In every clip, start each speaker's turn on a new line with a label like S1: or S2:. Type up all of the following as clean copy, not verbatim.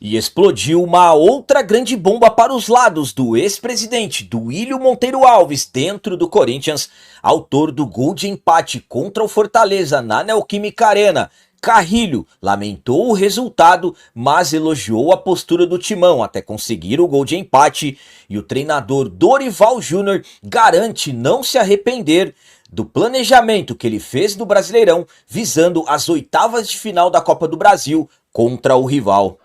S1: E explodiu uma outra grande bomba para os lados do ex-presidente Duílio Monteiro Alves dentro do Corinthians, autor do gol de empate contra o Fortaleza na Neoquímica Arena. Carrilho lamentou o resultado, mas elogiou a postura do timão até conseguir o gol de empate, e o treinador Dorival Júnior garante não se arrepender do planejamento que ele fez do Brasileirão visando as oitavas de final da Copa do Brasil contra o rival.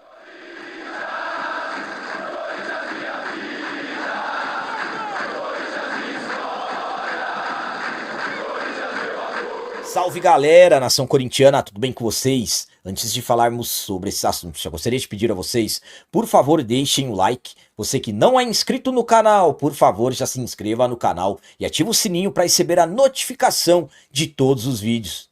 S1: Salve galera, nação corintiana, tudo bem com vocês? Antes de falarmos sobre esses assuntos, já gostaria de pedir a vocês, por favor, deixem o like. Você que não é inscrito no canal, por favor, já se inscreva no canal e ative o sininho para receber a notificação de todos os vídeos.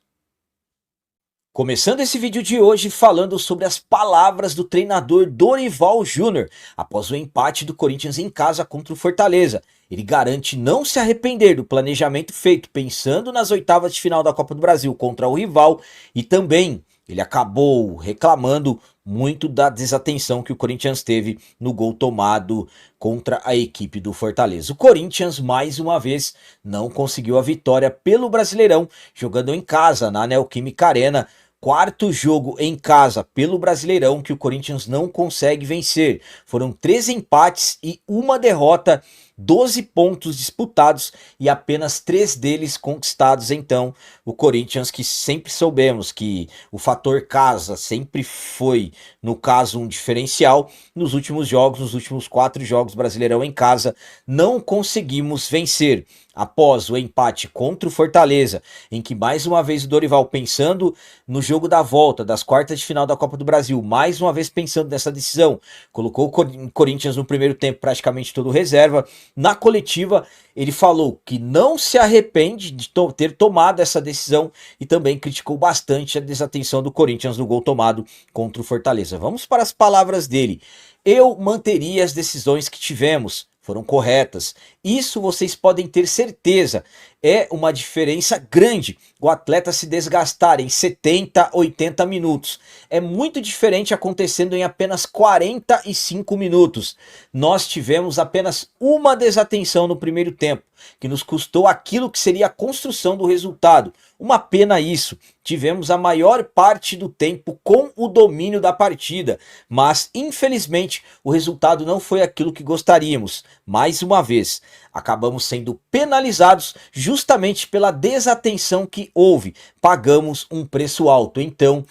S1: Começando esse vídeo de hoje falando sobre as palavras do treinador Dorival Júnior após o empate do Corinthians em casa contra o Fortaleza. Ele garante não se arrepender do planejamento feito pensando nas oitavas de final da Copa do Brasil contra o rival, e também ele acabou reclamando muito da desatenção que o Corinthians teve no gol tomado contra a equipe do Fortaleza. O Corinthians, mais uma vez, não conseguiu a vitória pelo Brasileirão, jogando em casa na Neoquímica Arena. Quarto jogo em casa pelo Brasileirão que o Corinthians não consegue vencer. Foram 13 empates e uma derrota, 12 pontos disputados e apenas 3 deles conquistados. Então, o Corinthians, que sempre soubemos que o fator casa sempre foi, no caso, um diferencial, nos últimos jogos, nos últimos 4 jogos Brasileirão em casa, não conseguimos vencer. Após o empate contra o Fortaleza, em que mais uma vez o Dorival, pensando no jogo da volta das quartas de final da Copa do Brasil, mais uma vez pensando nessa decisão, colocou o Corinthians no primeiro tempo praticamente todo reserva. Na coletiva, ele falou que não se arrepende de ter tomado essa decisão e também criticou bastante a desatenção do Corinthians no gol tomado contra o Fortaleza. Vamos para as palavras dele. Eu manteria as decisões que tivemos. Foram corretas. Isso vocês podem ter certeza. É uma diferença grande o atleta se desgastar em 70, 80 minutos. É muito diferente acontecendo em apenas 45 minutos. Nós tivemos apenas uma desatenção no primeiro tempo, que nos custou aquilo que seria a construção do resultado. Uma pena isso. Tivemos a maior parte do tempo com o domínio da partida, mas infelizmente o resultado não foi aquilo que gostaríamos. Mais uma vez, acabamos sendo penalizados justamente pela desatenção que houve. Pagamos um preço alto. Então,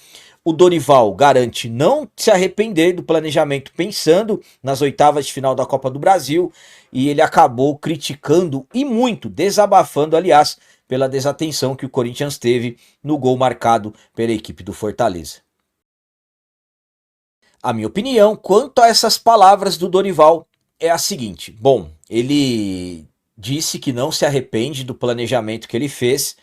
S1: o Dorival garante não se arrepender do planejamento pensando nas oitavas de final da Copa do Brasil, e ele acabou criticando e muito, desabafando, aliás, pela desatenção que o Corinthians teve no gol marcado pela equipe do Fortaleza. A minha opinião quanto a essas palavras do Dorival é a seguinte: bom, ele disse que não se arrepende do planejamento que ele fez.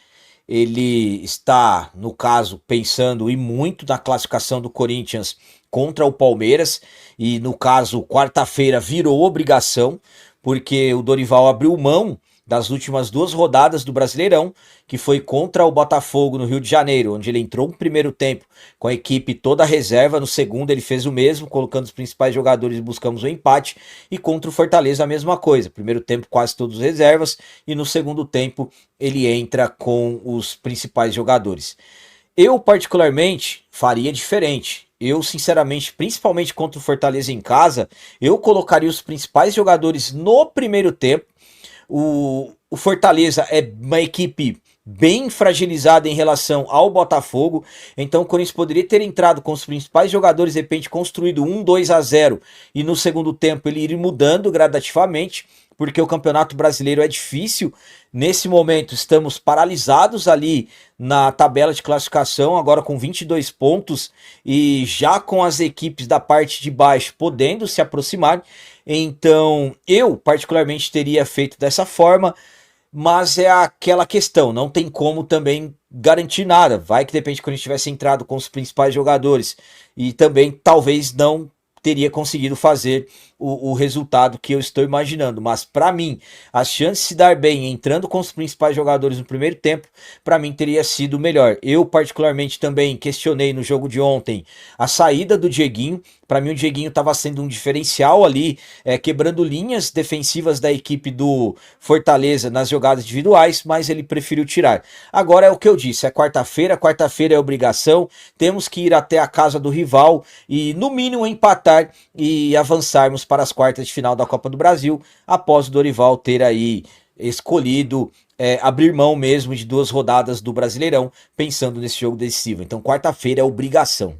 S1: Ele está, no caso, pensando e muito na classificação do Corinthians contra o Palmeiras, e no caso, quarta-feira virou obrigação, porque o Dorival abriu mão das últimas 2 rodadas do Brasileirão, que foi contra o Botafogo no Rio de Janeiro, onde ele entrou no primeiro tempo com a equipe toda reserva, no segundo ele fez o mesmo, colocando os principais jogadores e buscamos o empate, e contra o Fortaleza a mesma coisa, primeiro tempo quase todos reservas, e no segundo tempo ele entra com os principais jogadores. Eu particularmente faria diferente. Eu sinceramente, principalmente contra o Fortaleza em casa, eu colocaria os principais jogadores no primeiro tempo. O Fortaleza é uma equipe bem fragilizada em relação ao Botafogo, então o Corinthians poderia ter entrado com os principais jogadores, de repente construído 1-2-0, e no segundo tempo ele ir mudando gradativamente, porque o Campeonato Brasileiro é difícil. Nesse momento estamos paralisados ali na tabela de classificação, agora com 22 pontos, e já com as equipes da parte de baixo podendo se aproximar. Então eu particularmente teria feito dessa forma, mas é aquela questão, não tem como também garantir nada. Vai que de repente quando a gente tivesse entrado com os principais jogadores e também talvez não teria conseguido fazer o resultado que eu estou imaginando. Mas para mim, as chances de se dar bem entrando com os principais jogadores no primeiro tempo, para mim teria sido melhor. Eu particularmente também questionei no jogo de ontem a saída do Dieguinho. Para mim o Dieguinho estava sendo um diferencial ali, quebrando linhas defensivas da equipe do Fortaleza nas jogadas individuais, mas ele preferiu tirar. Agora é o que eu disse, é quarta-feira, quarta-feira é obrigação, temos que ir até a casa do rival e no mínimo empatar e avançarmos para as quartas de final da Copa do Brasil, após o Dorival ter aí escolhido abrir mão mesmo de 2 rodadas do Brasileirão, pensando nesse jogo decisivo. Então quarta-feira é obrigação.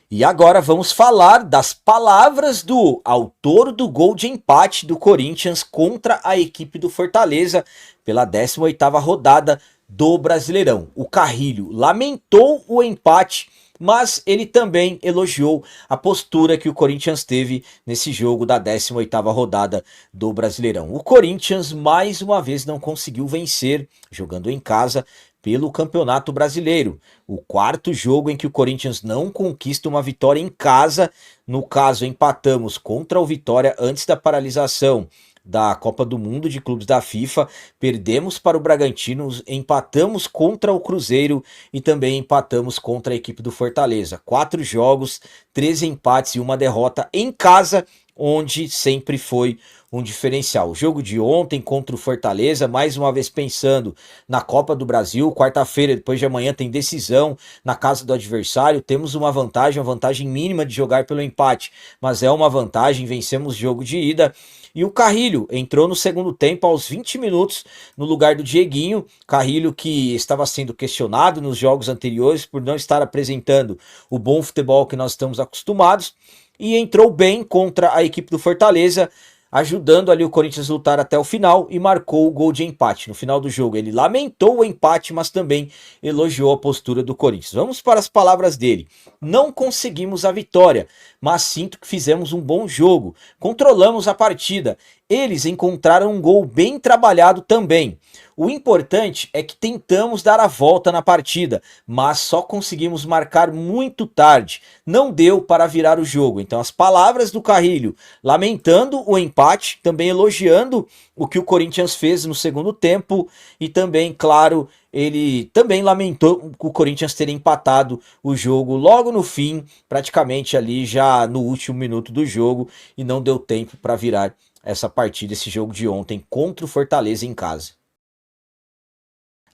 S1: E agora vamos falar das palavras do autor do gol de empate do Corinthians contra a equipe do Fortaleza pela 18ª rodada do Brasileirão. O Carrilho lamentou o empate, mas ele também elogiou a postura que o Corinthians teve nesse jogo da 18ª rodada do Brasileirão. O Corinthians mais uma vez não conseguiu vencer, jogando em casa, pelo Campeonato Brasileiro. O 4º jogo em que o Corinthians não conquista uma vitória em casa. No caso, empatamos contra o Vitória antes da paralisação da Copa do Mundo de Clubes da FIFA, perdemos para o Bragantino, empatamos contra o Cruzeiro e também empatamos contra a equipe do Fortaleza. 4 jogos, 13 empates e 1 derrota em casa, onde sempre foi um diferencial. O jogo de ontem contra o Fortaleza, mais uma vez pensando na Copa do Brasil, quarta-feira, depois de amanhã, tem decisão na casa do adversário, temos uma vantagem mínima de jogar pelo empate, mas é uma vantagem, vencemos o jogo de ida. E o Carrilho entrou no segundo tempo aos 20 minutos no lugar do Dieguinho. Carrilho que estava sendo questionado nos jogos anteriores por não estar apresentando o bom futebol que nós estamos acostumados. E entrou bem contra a equipe do Fortaleza, ajudando ali o Corinthians a lutar até o final e marcou o gol de empate. No final do jogo ele lamentou o empate, mas também elogiou a postura do Corinthians. Vamos para as palavras dele. Não conseguimos a vitória, mas sinto que fizemos um bom jogo. Controlamos a partida. Eles encontraram um gol bem trabalhado também. O importante é que tentamos dar a volta na partida, mas só conseguimos marcar muito tarde. Não deu para virar o jogo. Então as palavras do Carrilho lamentando o empate, também elogiando o que o Corinthians fez no segundo tempo e também, claro, ele também lamentou o Corinthians ter empatado o jogo logo no fim, praticamente ali já no último minuto do jogo, e não deu tempo para virar essa partida, esse jogo de ontem contra o Fortaleza em casa.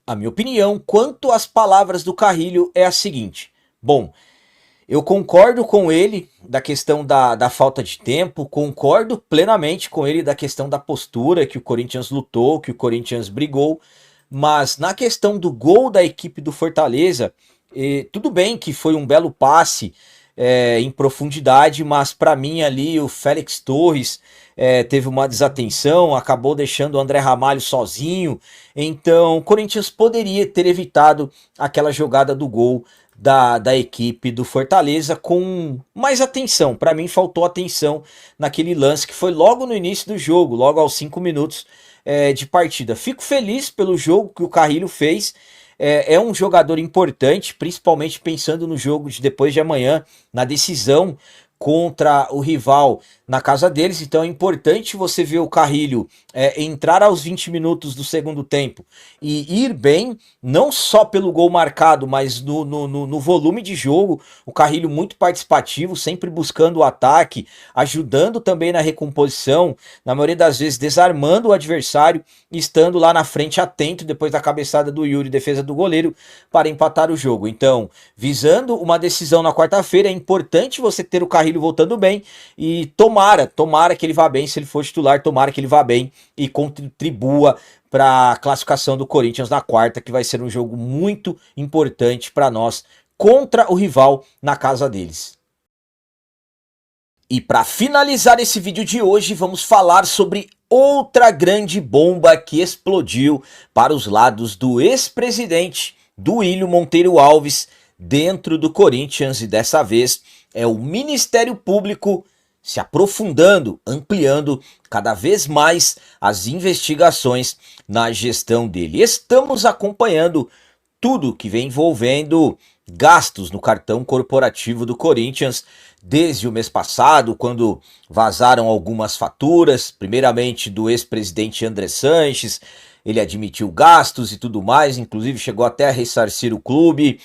S1: A minha opinião quanto às palavras do Carrilho é a seguinte: bom, eu concordo com ele da questão da falta de tempo, concordo plenamente com ele da questão da postura, que o Corinthians lutou, que o Corinthians brigou, mas na questão do gol da equipe do Fortaleza, tudo bem que foi um belo passe em profundidade, mas para mim ali o Félix Torres teve uma desatenção, acabou deixando o André Ramalho sozinho, então o Corinthians poderia ter evitado aquela jogada do gol da equipe do Fortaleza com mais atenção. Para mim faltou atenção naquele lance que foi logo no início do jogo, logo aos 5 minutos de partida. Fico feliz pelo jogo que o Carrilho fez. É um jogador importante, principalmente pensando no jogo de depois de amanhã, na decisão contra o rival na casa deles. Então é importante você ver o Carrilho entrar aos 20 minutos do segundo tempo e ir bem, não só pelo gol marcado, mas no volume de jogo. O Carrilho muito participativo, sempre buscando o ataque, ajudando também na recomposição, na maioria das vezes desarmando o adversário, estando lá na frente atento depois da cabeçada do Yuri, defesa do goleiro, para empatar o jogo. Então, visando uma decisão na quarta-feira, é importante você ter o Carrilho voltando bem e tomara que ele vá bem, se ele for titular, tomara que ele vá bem e contribua para a classificação do Corinthians na quarta, que vai ser um jogo muito importante para nós contra o rival na casa deles. E para finalizar esse vídeo de hoje, vamos falar sobre outra grande bomba que explodiu para os lados do ex-presidente Duílio Monteiro Alves dentro do Corinthians, e dessa vez é o Ministério Público se aprofundando, ampliando cada vez mais as investigações na gestão dele. Estamos acompanhando tudo que vem envolvendo gastos no cartão corporativo do Corinthians desde o mês passado, quando vazaram algumas faturas, primeiramente do ex-presidente André Sanches. Ele admitiu gastos e tudo mais, inclusive chegou até a ressarcir o clube.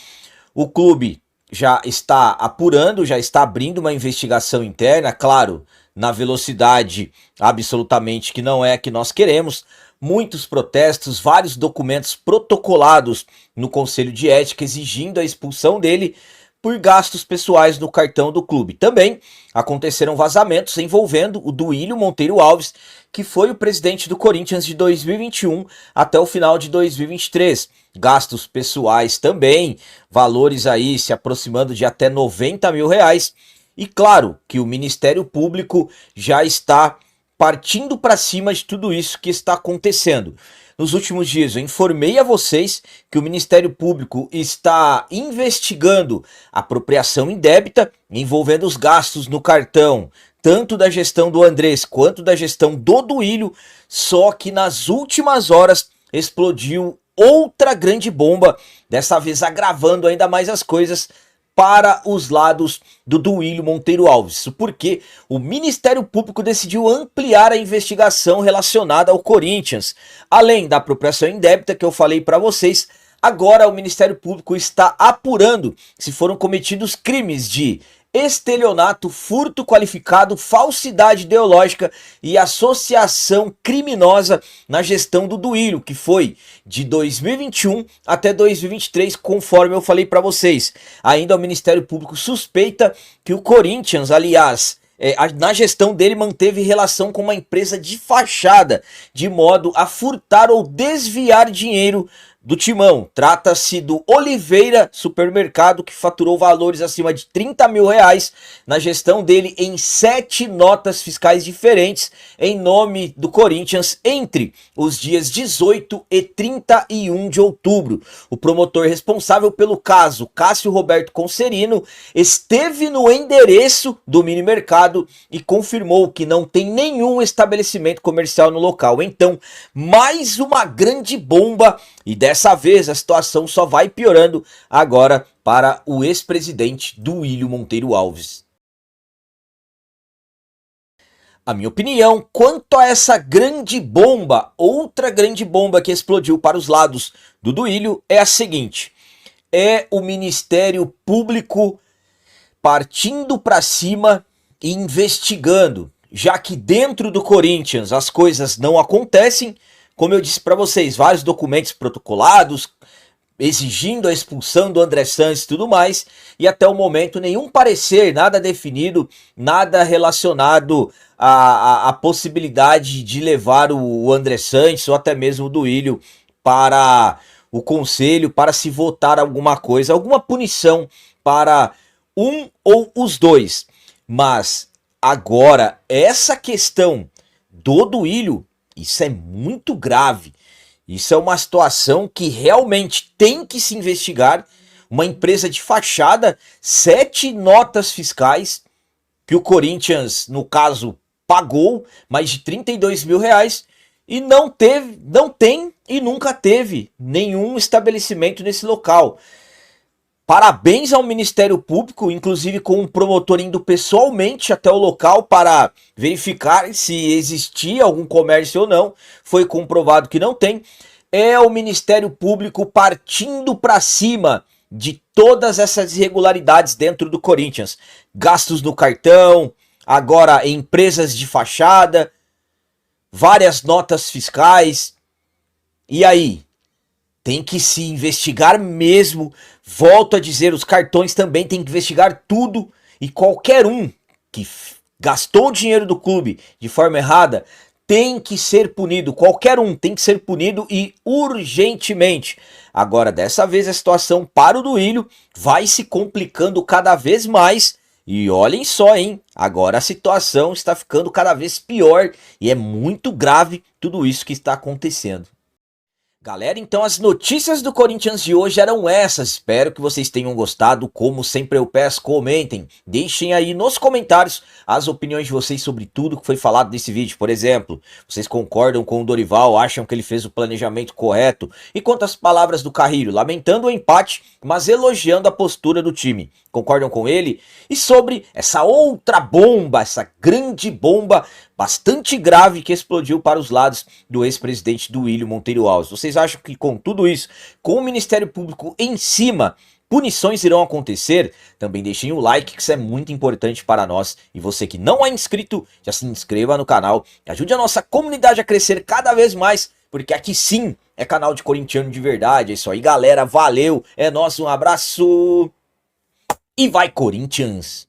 S1: O clube já está apurando, já está abrindo uma investigação interna, claro, na velocidade absolutamente que não é a que nós queremos. Muitos protestos, vários documentos protocolados no Conselho de Ética exigindo a expulsão dele por gastos pessoais no cartão do clube. Também aconteceram vazamentos envolvendo o Duílio Monteiro Alves, que foi o presidente do Corinthians de 2021 até o final de 2023. Gastos pessoais também, valores aí se aproximando de até 90 mil reais. E claro que o Ministério Público já está partindo para cima de tudo isso que está acontecendo. Nos últimos dias eu informei a vocês que o Ministério Público está investigando apropriação indébita envolvendo os gastos no cartão, tanto da gestão do Andrés quanto da gestão do Duílio, só que nas últimas horas explodiu outra grande bomba, dessa vez agravando ainda mais as coisas para os lados do Duílio Monteiro Alves. Isso porque o Ministério Público decidiu ampliar a investigação relacionada ao Corinthians. Além da apropriação indébita que eu falei para vocês, agora o Ministério Público está apurando se foram cometidos crimes de estelionato, furto qualificado, falsidade ideológica e associação criminosa na gestão do Duílio, que foi de 2021 até 2023, conforme eu falei para vocês. Ainda o Ministério Público suspeita que o Corinthians, aliás, na gestão dele manteve relação com uma empresa de fachada, de modo a furtar ou desviar dinheiro do Timão. Trata-se do Oliveira Supermercado, que faturou valores acima de 30 mil reais na gestão dele em 7 notas fiscais diferentes em nome do Corinthians entre os dias 18 e 31 de outubro. O promotor responsável pelo caso, Cássio Roberto Concerino, esteve no endereço do mini mercado e confirmou que não tem nenhum estabelecimento comercial no local. Então, mais uma grande bomba, e dessa vez a situação só vai piorando agora para o ex-presidente Duílio Monteiro Alves. A minha opinião quanto a essa grande bomba, outra grande bomba que explodiu para os lados do Duílio é a seguinte: é o Ministério Público partindo para cima e investigando, já que dentro do Corinthians as coisas não acontecem. Como eu disse para vocês, vários documentos protocolados exigindo a expulsão do André Santos e tudo mais, e até o momento nenhum parecer, nada definido, nada relacionado à possibilidade de levar o André Santos ou até mesmo o Duílio para o conselho, para se votar alguma coisa, alguma punição para um ou os dois. Mas agora, essa questão do Duílio, isso é muito grave. Isso é uma situação que realmente tem que se investigar. Uma empresa de fachada, 7 notas fiscais que o Corinthians, no caso, pagou mais de 32 mil reais e não tem e nunca teve nenhum estabelecimento nesse local. Parabéns ao Ministério Público, inclusive com um promotor indo pessoalmente até o local para verificar se existia algum comércio ou não. Foi comprovado que não tem. É o Ministério Público partindo para cima de todas essas irregularidades dentro do Corinthians. Gastos no cartão, agora empresas de fachada, várias notas fiscais. E aí? Tem que se investigar mesmo. Volto a dizer, os cartões também tem que investigar tudo. E qualquer um que gastou o dinheiro do clube de forma errada tem que ser punido. Qualquer um tem que ser punido e urgentemente. Agora, dessa vez a situação para o Duílio vai se complicando cada vez mais. E olhem só, hein? Agora a situação está ficando cada vez pior. E é muito grave tudo isso que está acontecendo. Galera, então as notícias do Corinthians de hoje eram essas. Espero que vocês tenham gostado. Como sempre eu peço, comentem. Deixem aí nos comentários as opiniões de vocês sobre tudo que foi falado nesse vídeo. Por exemplo, vocês concordam com o Dorival? Acham que ele fez o planejamento correto? E quanto às palavras do Carrilho, lamentando o empate, mas elogiando a postura do time. Concordam com ele? E sobre essa outra bomba, essa grande bomba bastante grave que explodiu para os lados do ex-presidente Duílio Monteiro Alves. Vocês acham que com tudo isso, com o Ministério Público em cima, punições irão acontecer? Também deixem o like, que isso é muito importante para nós. E você que não é inscrito, já se inscreva no canal. Ajude a nossa comunidade a crescer cada vez mais, porque aqui sim é canal de corintiano de verdade. É isso aí, galera. Valeu. É nosso, um abraço. E vai, Corinthians!